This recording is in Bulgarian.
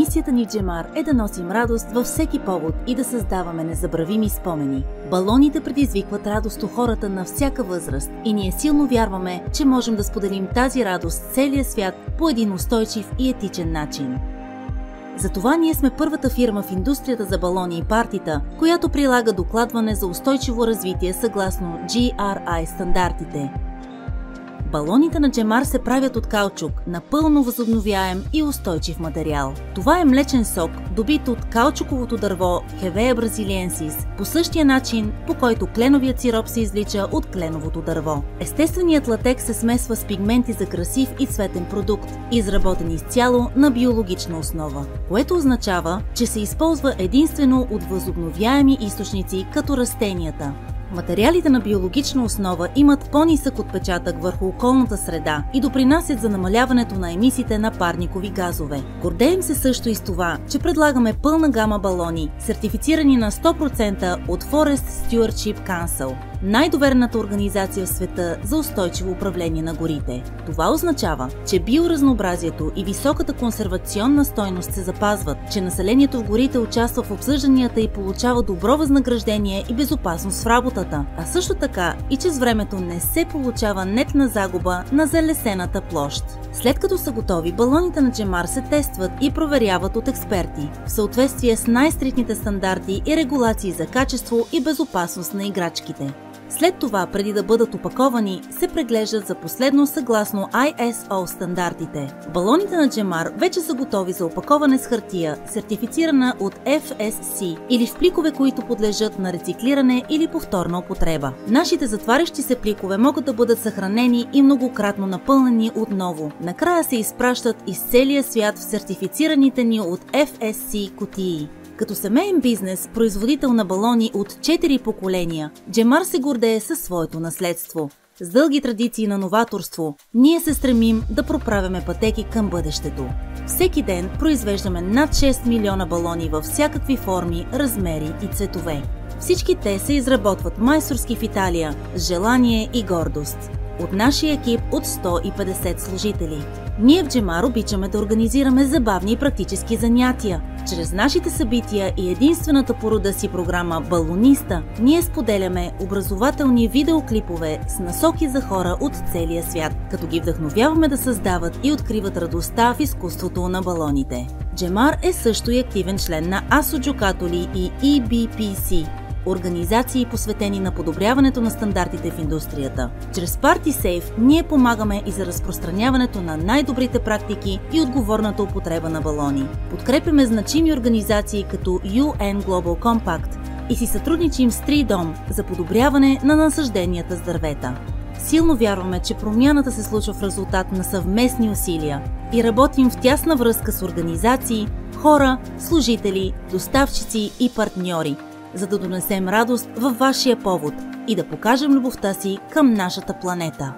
Мисията ни в Джемар е да носим радост във всеки повод и да създаваме незабравими спомени. Балоните предизвикват радост у хората на всяка възраст и ние силно вярваме, че можем да споделим тази радост с целия свят по един устойчив и етичен начин. Затова ние сме първата фирма в индустрията за балони и партита, която прилага докладване за устойчиво развитие съгласно GRI стандартите. Балоните на Джемар се правят от каучук, напълно възобновяем и устойчив материал. Това е млечен сок, добит от каучуковото дърво Hevea brasiliensis, по същия начин, по който кленовият сироп се извлича от кленовото дърво. Естественият латекс се смесва с пигменти за красив и цветен продукт, изработен изцяло на биологична основа, което означава, че се използва единствено от възобновяеми източници като растенията. Материалите на биологична основа имат по-нисък отпечатък върху околната среда и допринасят за намаляването на емисиите на парникови газове. Гордеем се също и с това, че предлагаме пълна гама балони, сертифицирани на 100% от Forest Stewardship Council, най-доверената организация в света за устойчиво управление на горите. Това означава, че биоразнообразието и високата консервационна стойност се запазват, че населението в горите участва в обсъжданията и получава добро възнаграждение и безопасност в работата, а също така и че с времето не се получава нетна загуба на залесената площ. След като са готови, балоните на Джемар се тестват и проверяват от експерти, в съответствие с най-стриктните стандарти и регулации за качество и безопасност на играчките. След това, преди да бъдат опаковани, се преглеждат за последно съгласно ISO стандартите. Балоните на Джемар вече са готови за опаковане с хартия, сертифицирана от FSC, или в пликове, които подлежат на рециклиране или повторна употреба. Нашите затварящи се пликове могат да бъдат съхранени и многократно напълнени отново. Накрая се изпращат из целия свят в сертифицираните ни от FSC кутии. Като семейен бизнес, производител на балони от 4 поколения, Джемар се гордее със своето наследство. С дълги традиции на новаторство, ние се стремим да проправяме пътеки към бъдещето. Всеки ден произвеждаме над 6 милиона балони във всякакви форми, размери и цветове. Всички те се изработват майсторски в Италия, с желание и гордост. От нашия екип от 150 служители. Ние в Джемар обичаме да организираме забавни и практически занятия. Чрез нашите събития и единствената по рода си програма Балониста, ние споделяме образователни видеоклипове с насоки за хора от целия свят, като ги вдъхновяваме да създават и откриват радостта в изкуството на балоните. Джемар е също и активен член на ASSOGIOCATOLI и EBPC, организации, посветени на подобряването на стандартите в индустрията. Чрез PartySafe ние помагаме и за разпространяването на най-добрите практики и отговорната употреба на балони. Подкрепяме значими организации като UN Global Compact и си сътрудничим с Тридом за подобряване на насажденията с дървета. Силно вярваме, че промяната се случва в резултат на съвместни усилия и работим в тясна връзка с организации, хора, служители, доставчици и партньори, за да донесем радост във вашия повод и да покажем любовта си към нашата планета.